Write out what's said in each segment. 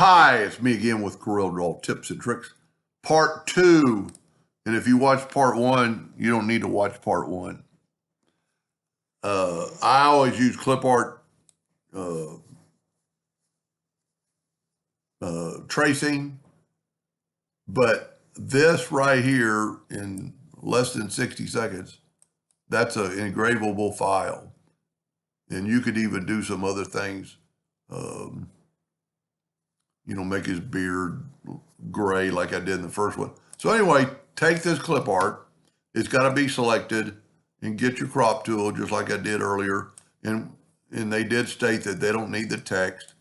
Hi, it's me again with Corel Draw Tips and Tricks, part 2. And if you watch part 1, you don't need to watch part 1. I always use clip art tracing, but this right here in less than 60 seconds, that's an engravable file. And you could even do some other things. Make his beard gray like I did in the first one. So anyway, take this clip art. It's got to be selected and get your crop tool just like I did earlier. And they did state that they don't need the text.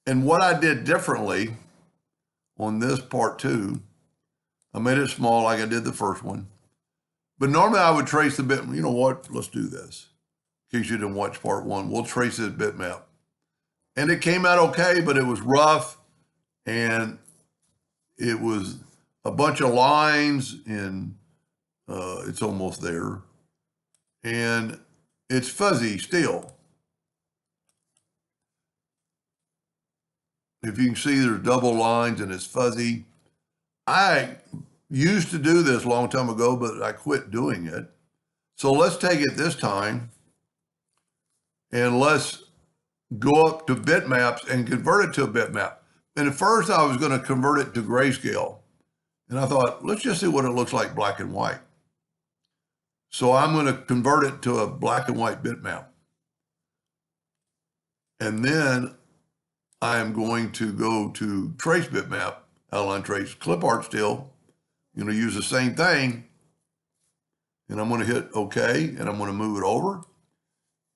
And what I did differently on this part 2, I made it small like I did the first one. But normally I would trace the bit, you know what, let's do this. In case you didn't watch part 1, we'll trace this bitmap. And it came out okay, but it was rough, and it was a bunch of lines, and it's almost there. And it's fuzzy still. If you can see, there's double lines, and it's fuzzy. I used to do this a long time ago, but I quit doing it. So let's take it this time, and let's go up to bitmaps and convert it to a bitmap. And at first I was going to convert it to grayscale. And I thought, let's just see what it looks like black and white. So I'm going to convert it to a black and white bitmap. And then I am going to go to trace bitmap, outline trace, clip art still. I'm going to use the same thing. And I'm going to hit OK, and I'm going to move it over.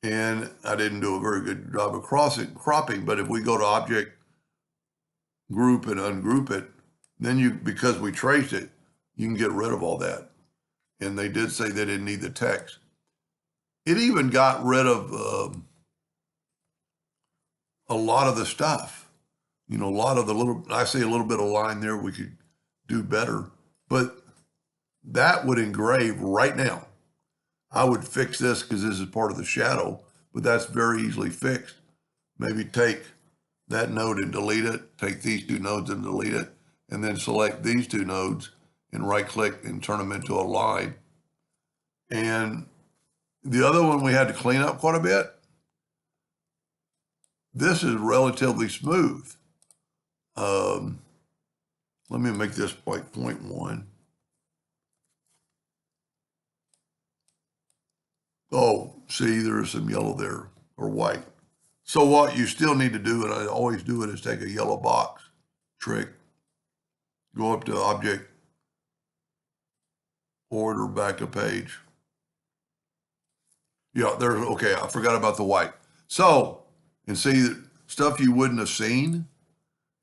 And I didn't do a very good job of cropping, but if we go to object, group, and ungroup it, then because we traced it, you can get rid of all that. And they did say they didn't need the text. It even got rid of a lot of the stuff. A lot of I see a little bit of line there we could do better, but that would engrave right now. I would fix this because this is part of the shadow, but that's very easily fixed. Maybe take that node and delete it, take these 2 nodes and delete it, and then select these 2 nodes and right click and turn them into a line. And the other one we had to clean up quite a bit. This is relatively smooth. Let me make this like 0.1. Oh, see, there's some yellow there, or white. So what you still need to do, and I always do it, is take a yellow box trick, go up to Object, Order, back a page. Yeah, there's, okay, I forgot about the white. So, and see, stuff you wouldn't have seen,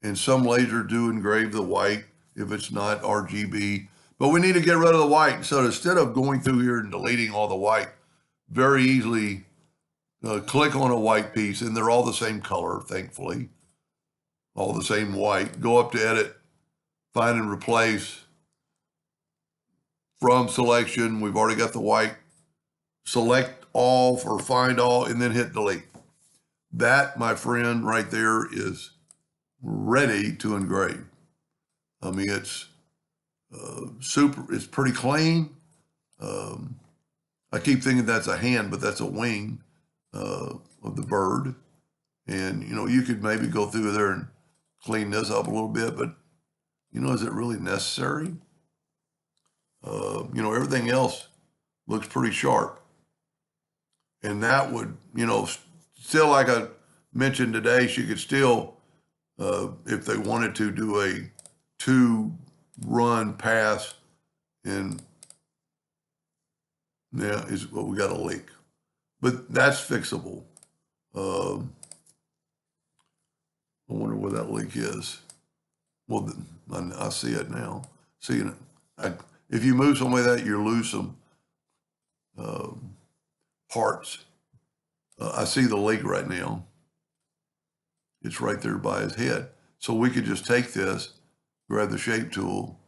and some lasers do engrave the white if it's not RGB, but we need to get rid of the white. So instead of going through here and deleting all the white, very easily click on a white piece, and they're all the same color, thankfully, all the same white. Go up to Edit, Find and Replace. From Selection, we've already got the white. Select all or find all, and then hit Delete. That, my friend, right there is ready to engrave. I mean, it's it's pretty clean. I keep thinking that's a hand, but that's a wing of the bird. And, you could maybe go through there and clean this up a little bit, but, is it really necessary? Everything else looks pretty sharp. And that would, still, like I mentioned today, she could still, if they wanted to, do a 2-run pass, and yeah, is what we got a leak, but that's fixable. I wonder where that leak is. Well, I see it now. Seeing it. If you move something like that, you lose some parts. I see the leak right now. It's right there by his head. So we could just take this, grab the shape tool,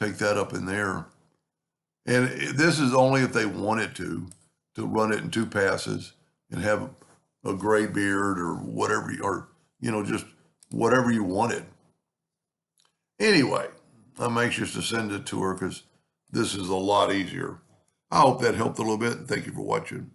take that up in there. And this is only if they wanted to run it in 2 passes and have a gray beard or whatever, or, just whatever you wanted. Anyway, I'm anxious to send it to her because this is a lot easier. I hope that helped a little bit, and thank you for watching.